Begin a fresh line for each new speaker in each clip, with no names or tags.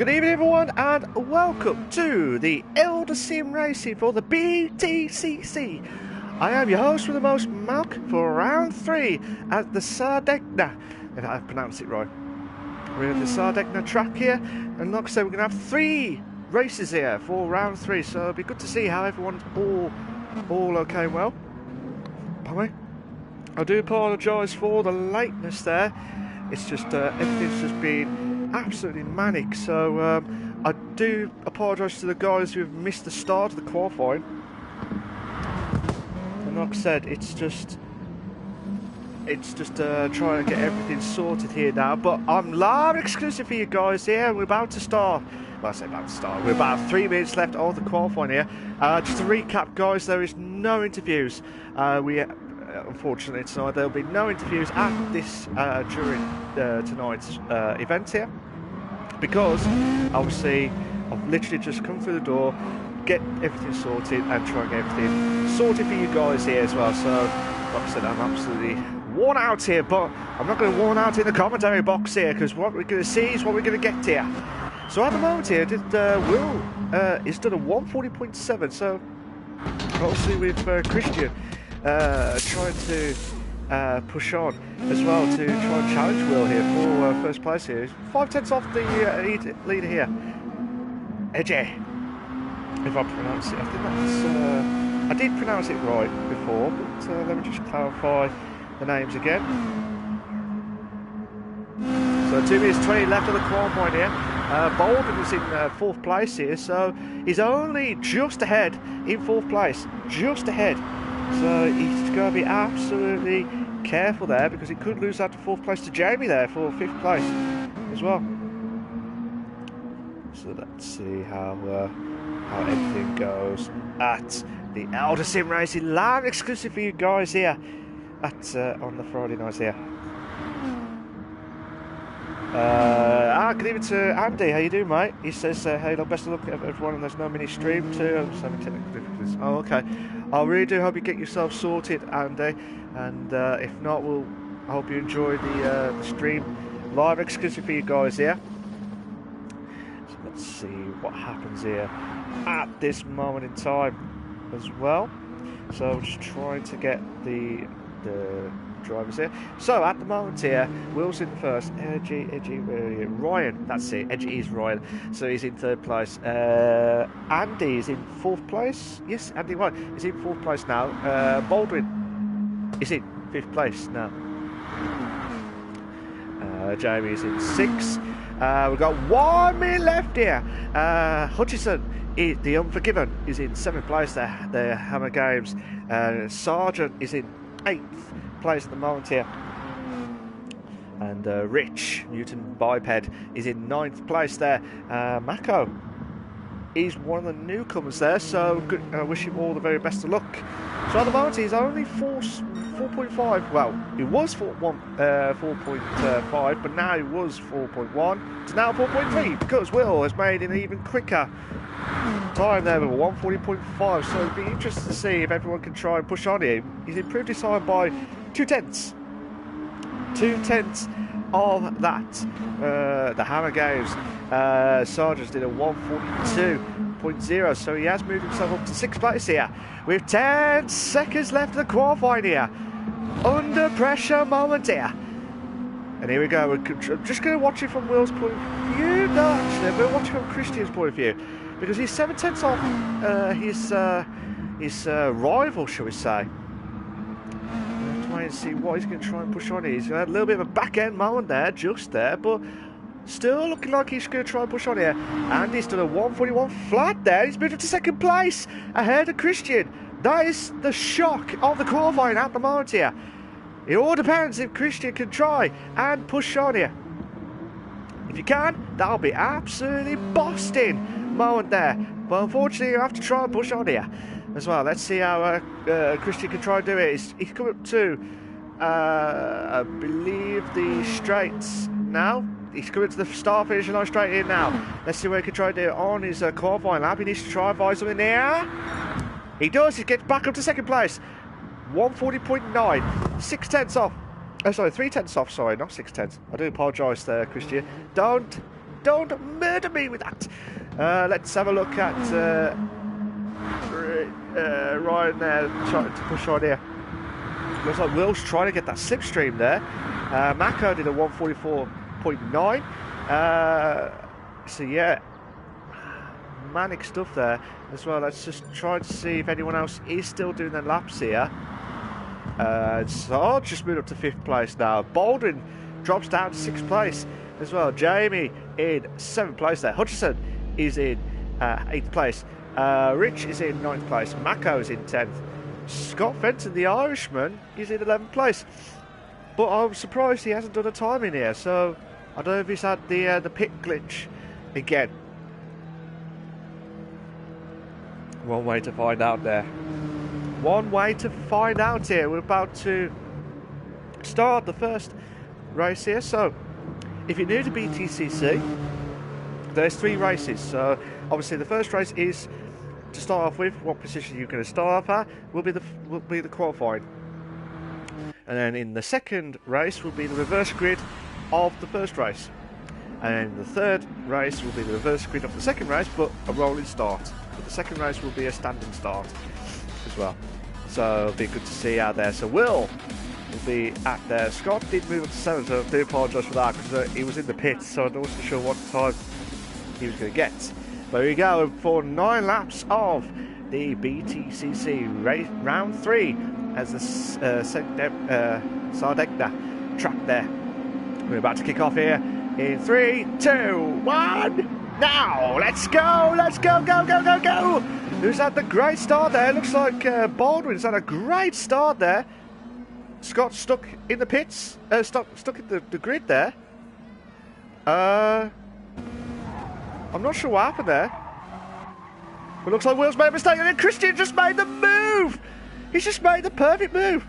Good evening everyone and welcome to the Eldar Sim Racing for the BTCC. I am your host with the most milk for round 3 at the Sardegna, if I've pronounced it right. We're at the Sardegna track here, and like I said, we're going to have 3 races here for round 3, so it'll be good to see how everyone's all okay and well. I do apologise for the lateness there. It's just everything's just been absolutely manic, so I do apologise to the guys who have missed the start of the qualifying. And like I said, it's just trying to get everything sorted here now. But I'm live exclusive for you guys here. We're about to start. Well, I say about to start. We're about 3 minutes left of the qualifying here. Just to recap, guys, there is no interviews. Unfortunately tonight there will be no interviews at this during tonight's event here, because obviously I've literally just come through the door, get everything sorted and try and get everything sorted for you guys here as well. So like I said, I'm absolutely worn out here, but I'm not going to worn out in the commentary box here, because what we're going to see is what we're going to get here. So at the moment here, Will is done a 140.7, so obviously with Christian trying to push on as well to try and challenge Will here for first place here. 5/10 off the leader here. Edgy, if I pronounce it. I think that's I did pronounce it right before, but let me just clarify the names again. So 2 minutes 20 left of the qualifying here. Bolden is in 4th place here, so he's only just ahead in 4th place, just ahead. So he's got to be absolutely careful there, because he could lose out to 4th place to Jamie there for 5th place as well. So let's see how everything goes at the Eldar Sim Racing live exclusive for you guys here at on the Friday night here. Good evening to Andy. How you doing, mate? He says, hey, look, best of luck everyone, and there's no mini stream too. I'm just having technical difficulties. Oh, okay. I really do hope you get yourself sorted, Andy, and if not, I hope you enjoy the stream live exclusive for you guys here. So let's see what happens here at this moment in time as well. So I'm just trying to get the drivers here. So at the moment here, Will's in first. Edgy, Ryan. That's it. Edgy is Ryan. So he's in 3rd place. Andy is in 4th place. Yes, Andy White is in 4th place now. Baldwin is in 5th place now. Jamie is in 6th. We've got 1 minute left here. Hutchison, the Unforgiven, is in 7th place there. The Hammer Games. Sargent is in 8th place at the moment here, and Rich Newton Biped is in 9th place there. Mako is one of the newcomers there, so good, wish him all the very best of luck. So at the moment he's only 4.5. Well, he was 4.5, but now he was 4.1 to now 4.3, because Will has made an even quicker time there with 140.5. So it'd be interesting to see if everyone can try and push on him. He's improved his time by 2/10. 2/10 of that. The Hammer Games. Sargent did a 142.0, so he has moved himself up to 6th place here with 10 seconds left of the qualifying here. Under pressure moment here. And here we go. I'm just going to watch it from Will's point of view. No, actually, I'm going to watch it from Christian's point of view, because he's 7/10 off his rival, shall we say. Let's try and see what he's going to try and push on here. He's going to have a little bit of a back end moment there, just there, but still looking like he's going to try and push on here. And he's done a 141 flat there. He's moved up to 2nd place ahead of Christian. That is the shock of the qualifying at the moment here. It all depends if Christian can try and push on here. If you can, that'll be absolutely busting moment there. But unfortunately, you have to try and push on here as well. Let's see how Christian can try and do it. He's coming up to, I believe, the straights now. He's coming to the start finishing line straight in now. Let's see where he can try and do it on his qualifying lap. He needs to try and find something there. He does. He gets back up to 2nd place. 140.9. 6/10 off. Oh, sorry, 3/10 off. Sorry, not 6/10. I do apologise there, Christian. Don't Don't murder me with that. Let's have a look at Ryan there, trying to push on here. Looks like Will's trying to get that slipstream there. Mako did a 144.9. So yeah, manic stuff there as well. Let's just try to see if anyone else is still doing their laps here. So I'll just move up to 5th place now. Baldwin drops down to 6th place as well. Jamie in 7th place there. Hutchison is in 8th place. Rich is in 9th place. Mako is in 10th. Scott Fenton, the Irishman, is in 11th place. But I'm surprised he hasn't done a time in here. So I don't know if he's had the pit glitch again. One way to find out there. One way to find out here. We're about to start the first race here. So if you're new to BTCC, there's 3 races. So obviously the first race is to start off with. What position you're going to start off at will be the qualifying. And then in the second race will be the reverse grid of the first race. And the third race will be the reverse grid of the second race, but a rolling start. But the second race will be a standing start as well. So it'll be good to see out there. So Will be at there. Scott did move up to 7th, so I do apologise for that because he was in the pits, so I wasn't sure what time he was going to get. But here we go for 9 laps of the BTCC race, round 3 as the Sardegna track there. We're about to kick off here in 3, 2, 1. Now, let's go, go. Who's had the great start there? Looks like Baldwin's had a great start there. Scott's stuck in the pits, stuck in the grid there. I'm not sure what happened there. But looks like Will's made a mistake, and then Christian just made the move. He's just made the perfect move.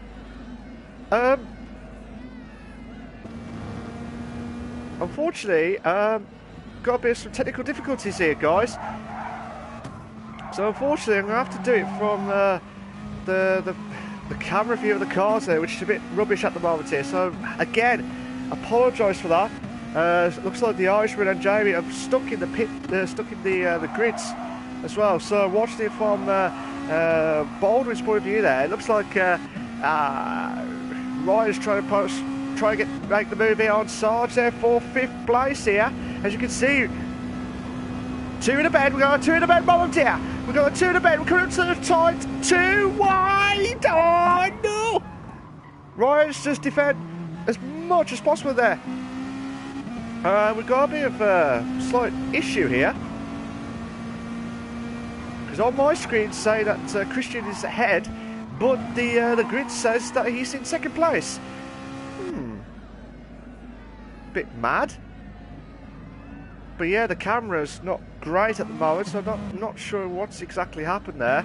Unfortunately, got a bit of some technical difficulties here, guys. So unfortunately, I'm going to have to do it from the camera view of the cars there, which is a bit rubbish at the moment here. So again, apologise for that. Looks like the Irishman and Jamie are stuck in the pit, stuck in the grids as well. So watching it from Baldwin's point of view there, it looks like Ryan's trying to make the move here on Sarge there for 5th place here. As you can see, 2 in the bed. We're going 2 in the bed moment here. We're going 2 in the bed. We're coming up to the tight 2 wide. Oh no! Ryan's just defend as much as possible there. We've got a bit of a slight issue here. Because on my screen say that Christian is ahead, but the grid says that he's in 2nd place. Bit mad. But yeah, the camera's not great at the moment, so I'm not sure what's exactly happened there.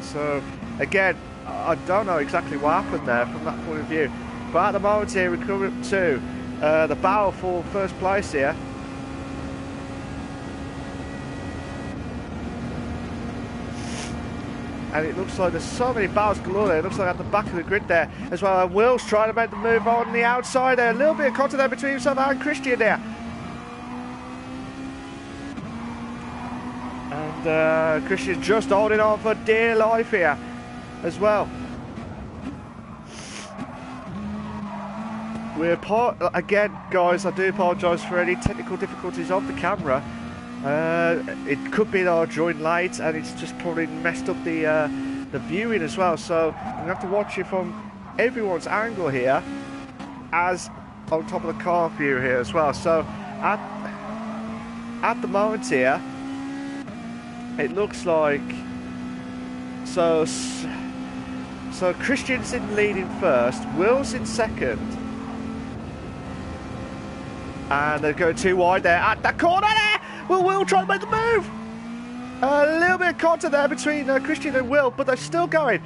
So again, I don't know exactly what happened there from that point of view. But at the moment here, we're coming up to the battle for 1st place here. And it looks like there's so many battles galore there. It looks like at the back of the grid there as well. And Will's trying to make the move on the outside there. A little bit of contact there between himself and Christian there. And Christian's just holding on for dear life here as well. Again, guys, I do apologise for any technical difficulties of the camera. It could be that I joined late and it's just probably messed up the viewing as well. So I'm going to have to watch it from everyone's angle here, as on top of the car view here as well. So at the moment here, it looks like so Christian's in leading 1st, Will's in 2nd, and they're going 2 wide there at the corner there. Will try to make the move. A little bit of contact there between Christian and Will, but they're still going.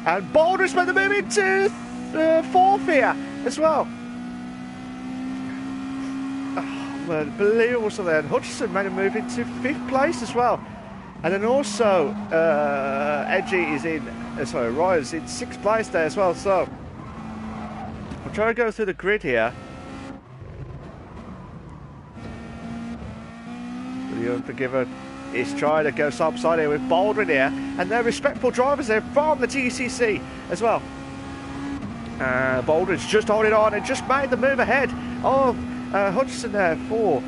And Baldwin's made the move into 4th here as well. Oh, unbelievable stuff there. And Hutchison made a move into 5th place as well. And then also Ryan's in 6th place there as well. So trying to go through the grid here. The Unforgiven is trying to go side by side here with Baldwin here, and they're respectful drivers there from the TCC as well. Baldwin's just holding on and just made the move ahead of Hutchinson there for,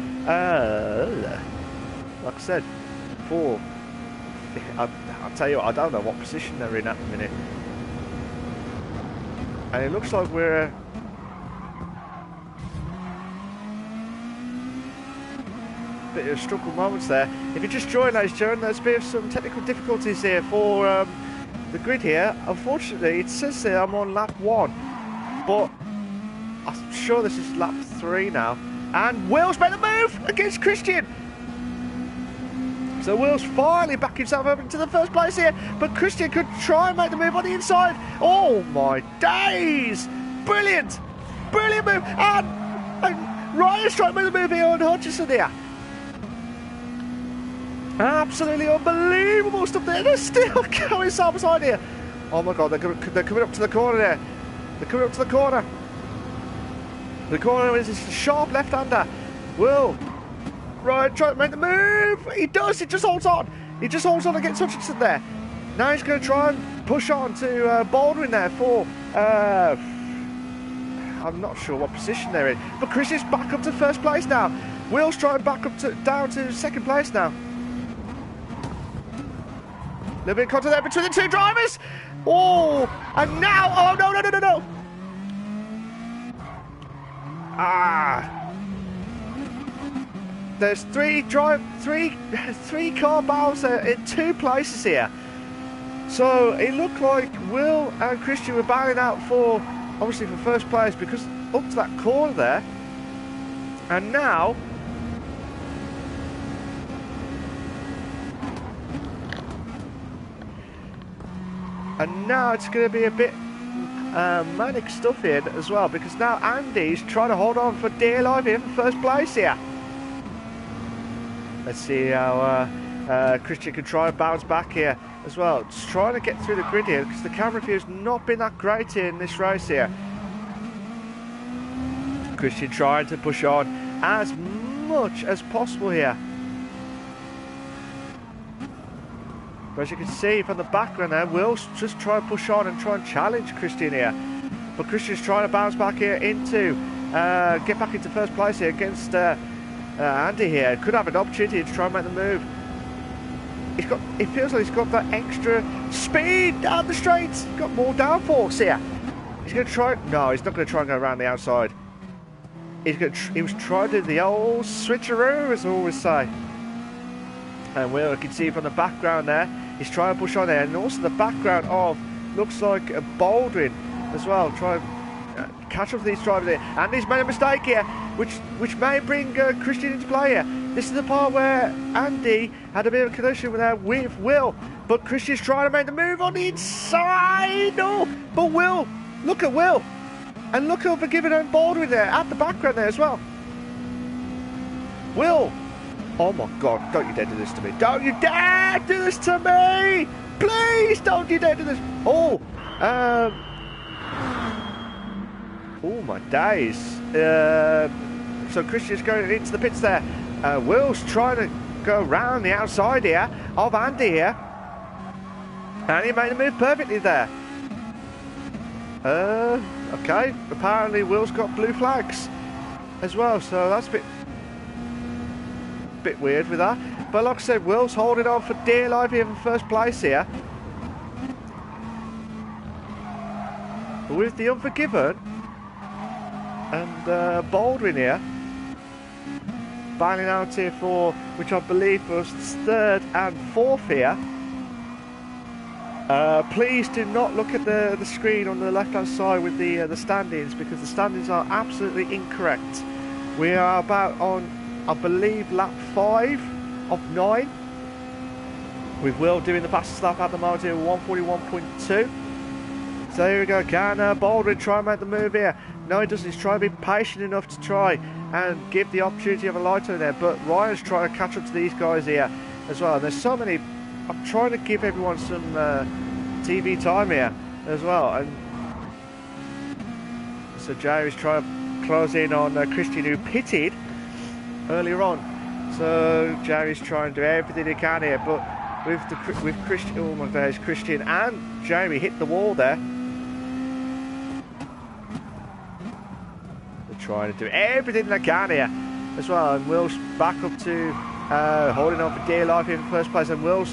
like I said, for, I'll tell you what, I don't know what position they're in at the minute. And it looks like we're bit of struggle moments there. If you just joined, ladies and gentlemen, there's been some technical difficulties here for the grid here. Unfortunately, it says there I'm on lap 1, but I'm sure this is lap 3 now. And Will's made a move against Christian. So Will's finally backed himself up into the first place here, but Christian could try and make the move on the inside. Oh my days! Brilliant! Brilliant move! And Ryan's trying to make the move here on Hutchinson here. Absolutely unbelievable stuff there. They're still going side by side here. Oh my god, they're coming up to the corner there. They're coming up to the corner. The corner is a sharp left-hander. Will Ryan try to make the move. He does. He just holds on. He just holds on against Hutchinson there. Now he's going to try and push on to Baldwin there for... I'm not sure what position they're in. But Chris is back up to first place now. Will's trying back up to down to second place now. A little bit of contact there between the two drivers. Oh, and now, oh no. There's three car battles in 2 places here. So it looked like Will and Christian were battling out for, obviously for first place, because up to that corner there. And now it's going to be a bit manic stuff here as well, because now Andy's trying to hold on for dear life here for first place here. Let's see how Christian can try and bounce back here as well. Just trying to get through the grid here, because the camera view has not been that great here in this race here. Christian trying to push on as much as possible here. But as you can see from the background there, Will's just try and push on and try and challenge Christian here. But Christian's trying to bounce back here into, get back into first place here against Andy here. Could have an opportunity to try and make the move. It feels like he's got that extra speed down the straights. He's got more downforce here. He's going to try, no, he's not going to try and go around the outside. He was trying to do the old switcheroo, as I always say. And Will, you can see from the background there, he's trying to push on there, and also the background of, looks like a Baldwin as well, trying to catch up to these drivers here. And he's made a mistake here, which may bring Christian into play here. This is the part where Andy had a bit of a collision with Will, but Christian's trying to make the move on the inside. No, but Will, look at Will, and look at Unforgiven and Baldwin there at the background there as well. Will. Oh my god, don't you dare do this to me. Don't you dare do this to me! Please, don't you dare do this. Oh, oh my days. So Christian's going into the pits there. Will's trying to go around the outside here of Andy here. And he made the move perfectly there. Okay, apparently Will's got blue flags as well, so that's a bit weird with that. But like I said, Will's holding on for dear life here in first place here. With the Unforgiven and Baldwin here battling out here for, which I believe was 3rd and 4th here. Please do not look at the screen on the left hand side with the standings, because the standings are absolutely incorrect. We are about on, I believe, lap 5 of 9, with Will doing the fastest lap at the moment here, 141.2. So here we go. Can Baldwin try and make the move here? No, he doesn't. He's trying to be patient enough to try and give the opportunity of a light on there. But Ryan's trying to catch up to these guys here as well. And there's so many. I'm trying to give everyone some TV time here as well. And So Jerry's trying to close in on Christian, who pitted earlier on. So Jerry's trying to do everything he can here, but with Christian, oh my gosh, Christian and Jerry hit the wall there. They're trying to do everything they can here as well, and Will's back up to holding on for dear life in first place, and Will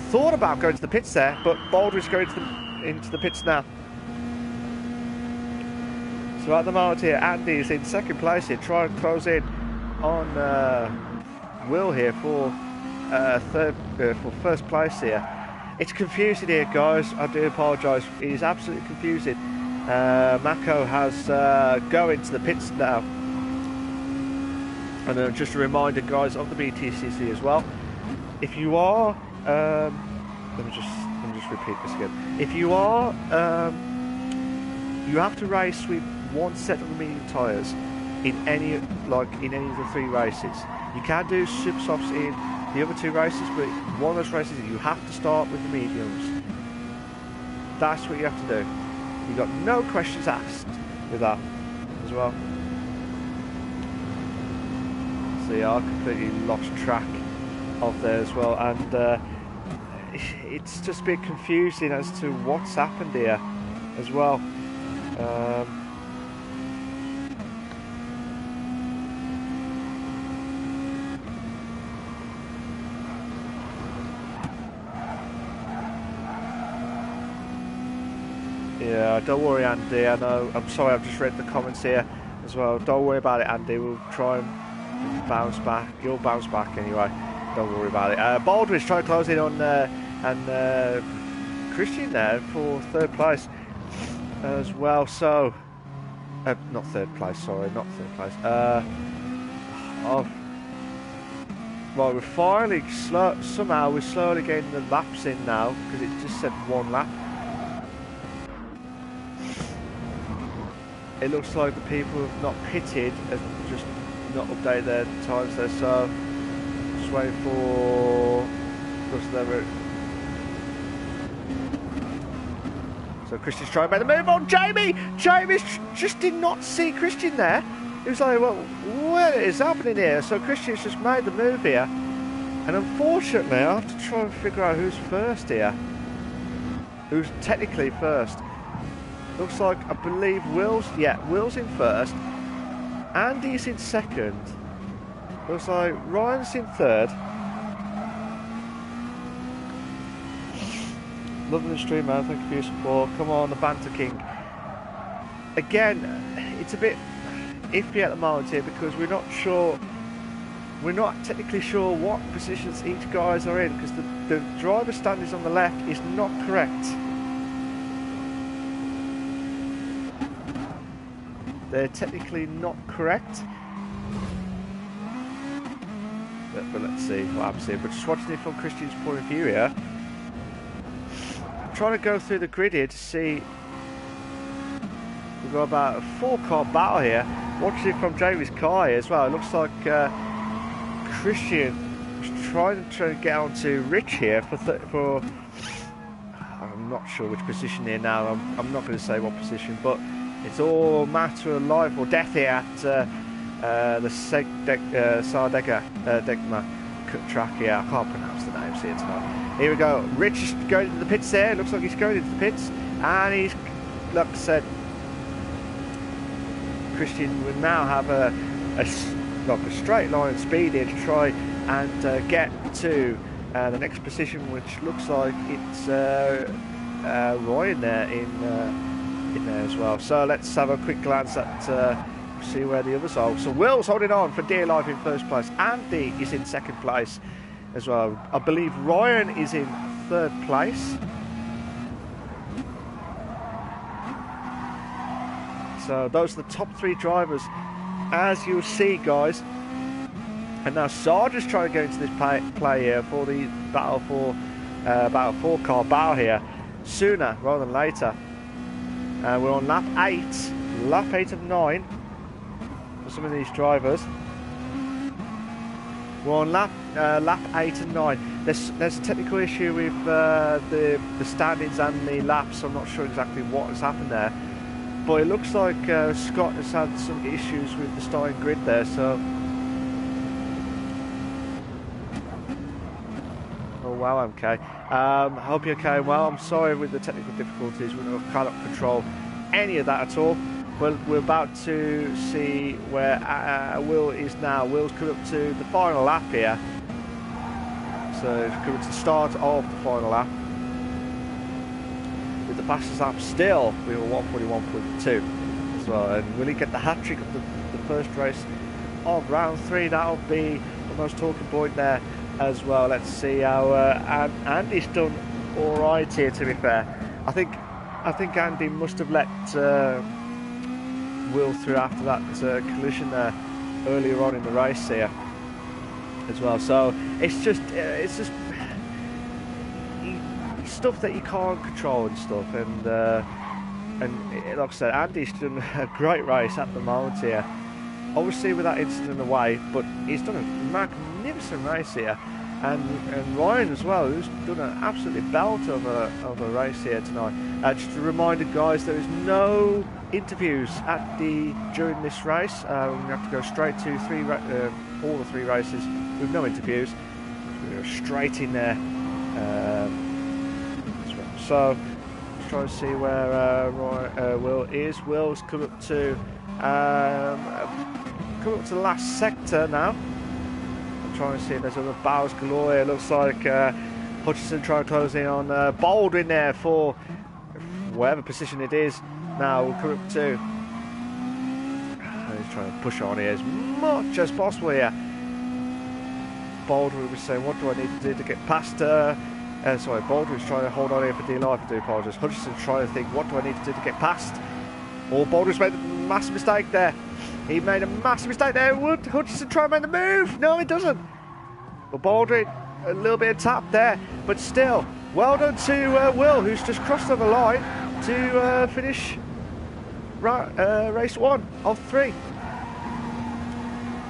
thought about going to the pits there, but Baldwin's going into the pits now. So at the moment here, Andy's in second place here, trying to close in on Will here for first place here. It's confusing here, guys. I do apologise. It is absolutely confusing. Mako has going to the pits now. And just a reminder, guys, of the BTCC as well. If you are, let me just repeat this again. If you are, you have to race with one set of the medium tyres in any of the 3 races. You can do super softs in the other 2 races, but one of those races you have to start with the mediums. That's what you have to do. You got no questions asked with that as well. So yeah, I completely lost track of there as well, and it's just a bit confusing as to what's happened here as well. Yeah, don't worry, Andy. I know. I'm sorry, I've just read the comments here as well. Don't worry about it, Andy. We'll try and bounce back. You'll bounce back anyway. Don't worry about it. Baldwin's trying to close in on Christian there for third place as well. So, not third place. Sorry, not third place. Well, we're finally somehow we're slowly getting the laps in now, because it just said 1 lap. It looks like the people who have not pitted have just not updated their times there, so just waiting for so Christian's trying to make the move on Jamie. Jamie just did not see Christian there. He was like, well, what is happening here? So Christian's just made the move here, and unfortunately I have to try and figure out who's first here, who's technically first. Looks like, I believe Will's in first, Andy's in second, looks like Ryan's in third. Loving the stream, man, thank you for your support. Come on, the Banter King. Again, it's a bit iffy at the moment here, because we're not technically sure what positions each guys are in, because the driver standings on the left is not correct. They're technically not correct. But let's see what happens here. But just watching it from Christian's point of view here. I'm trying to go through the grid here to see. We've got about a 4-car battle here. Watching it from Jamie's car here as well. It looks like Christian was trying to get onto Rich here for I'm not sure which position here now. I'm not going to say what position, but it's all a matter of life or death here at the Sardegma track here. I can't pronounce the names here tonight. Here we go. Rich is going into the pits there. Looks like he's going into the pits. And he's, like I said, Christian will now have a straight line speed here to try and get to the next position, which looks like it's Ryan there in there as well. So let's have a quick glance at see where the others are. So Will's holding on for dear life in first place. Andy is in second place as well. I believe Ryan is in third place. So those are the top 3 drivers, as you'll see, guys. And now Sarge's trying to go into this play here for the battle for about a 4-car battle here, sooner rather than later. We're on lap 8 of 9 for some of these drivers. We're on lap 8 and 9. There's a technical issue with the standings and the laps. I'm not sure exactly what has happened there. but it looks like Scott has had some issues with the starting grid there, so... Oh wow, okay. I hope you're okay. Well, I'm sorry with the technical difficulties. We cannot control any of that at all. Well, we're about to see where Will is now. Will's coming up to the final lap here. So it's coming to the start of the final lap. With the fastest lap still, we were 141.2 as well. And will he get the hat-trick of the first race of round 3? That'll be the most talking point there as well. Let's see how Andy's done all right here, to be fair. I think Andy must have let Will through after that collision there earlier on in the race here as well. So it's just stuff that you can't control and stuff, and like I said, Andy's done a great race at the moment here, obviously with that incident away, but he's done a magnificent race here, and Ryan as well, who's done an absolutely belt of a race here tonight. Just a reminder, guys, there is no interviews during this race. We're going to have to go straight to all the 3 races with no interviews. We're going to go straight in there. So let's try and see where Will is. Will's come up to the last sector now. I'm trying to see if there's other bowers galore. It looks like Hutchinson trying to close in on Baldwin there for whatever position it is. Now we'll come up to. He's trying to push on here as much as possible here. Baldwin was saying, what do I need to do to get past sorry, Baldwin's trying to hold on here for dear life. I do apologise. Hutchinson's trying to think, what do I need to do to get past? Oh, Baldwin's made a massive mistake there. He made a massive mistake there. Would Hutchinson try and make the move? No, he doesn't. But Baldwin, a little bit of tap there. But still, well done to Will, who's just crossed over the line to finish race 1 of 3.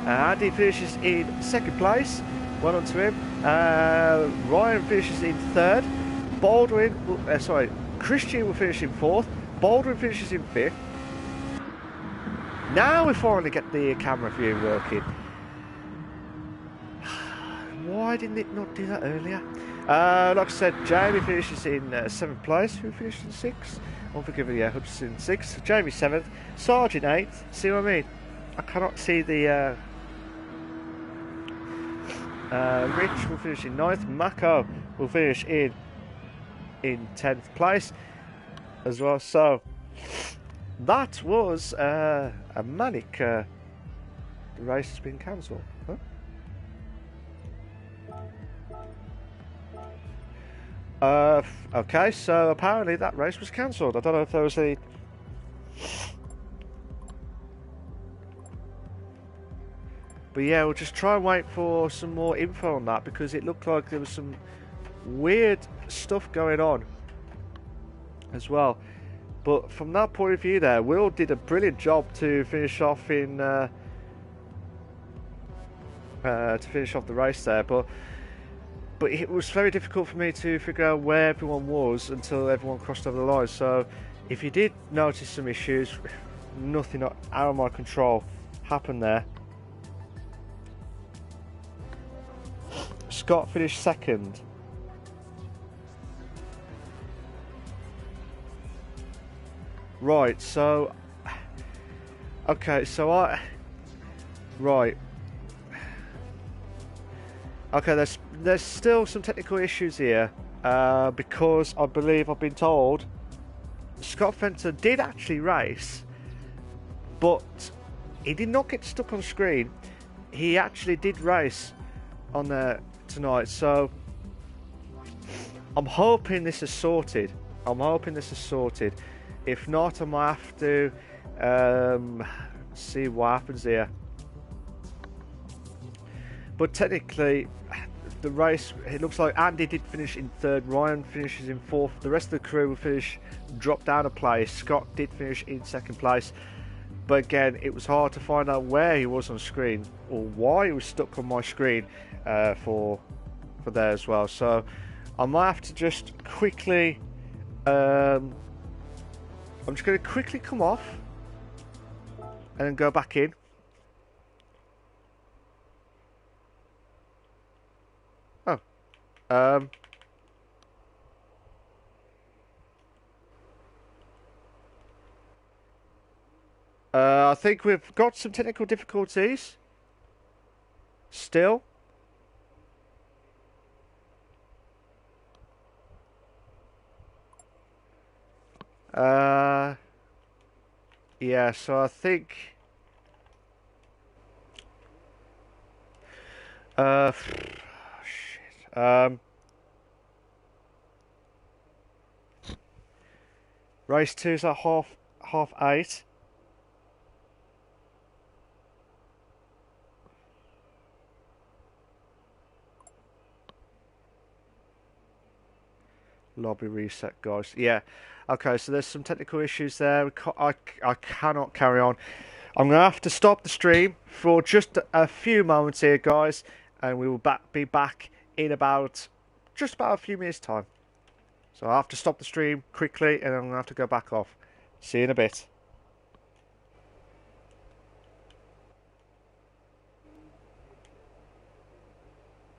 Andy finishes in 2nd place. Well done to him. Ryan finishes in 3rd. Christian will finish in 4th. Baldwin finishes in 5th. Now we finally get the camera view working. Why didn't it not do that earlier? Like I said, Jamie finishes in 7th place. Who finished in 6th? Unforgiven, yeah, Hudson 6th. Jamie 7th. Sargent 8th. See what I mean? I cannot see the... Rich will finish in 9th. Mako will finish in 10th place as well. So that was a manic. The race has been cancelled. Huh? Okay, so apparently that race was cancelled. I don't know if there was any. But yeah, we'll just try and wait for some more info on that, because it looked like there was some weird stuff going on as well. But from that point of view there, Will did a brilliant job to finish off in the race there. But it was very difficult for me to figure out where everyone was until everyone crossed over the line. So if you did notice some issues, nothing out of my control happened there. Scott finished 2nd. Right, so... Okay, so Right. Okay, there's still some technical issues here. Because I believe I've been told Scott Fenton did actually race, but he did not get stuck on screen. He actually did race on there tonight, so I'm hoping this is sorted. If not, I might have to see what happens here. But technically, the race, it looks like Andy did finish in 3rd, Ryan finishes in 4th, the rest of the crew will drop down a place. Scott did finish in 2nd place, but again, it was hard to find out where he was on screen or why he was stuck on my screen for there as well. So I might have to just quickly I'm just going to quickly come off and then go back in. Oh. I think we've got some technical difficulties. Still. Yeah, so I think... shit. Race 2's at half 8. Lobby reset, guys. Yeah. Okay, so there's some technical issues there. I cannot carry on. I'm going to have to stop the stream for just a few moments here, guys. And we will be back in just about a few minutes' time. So I have to stop the stream quickly and I'm going to have to go back off. See you in a bit.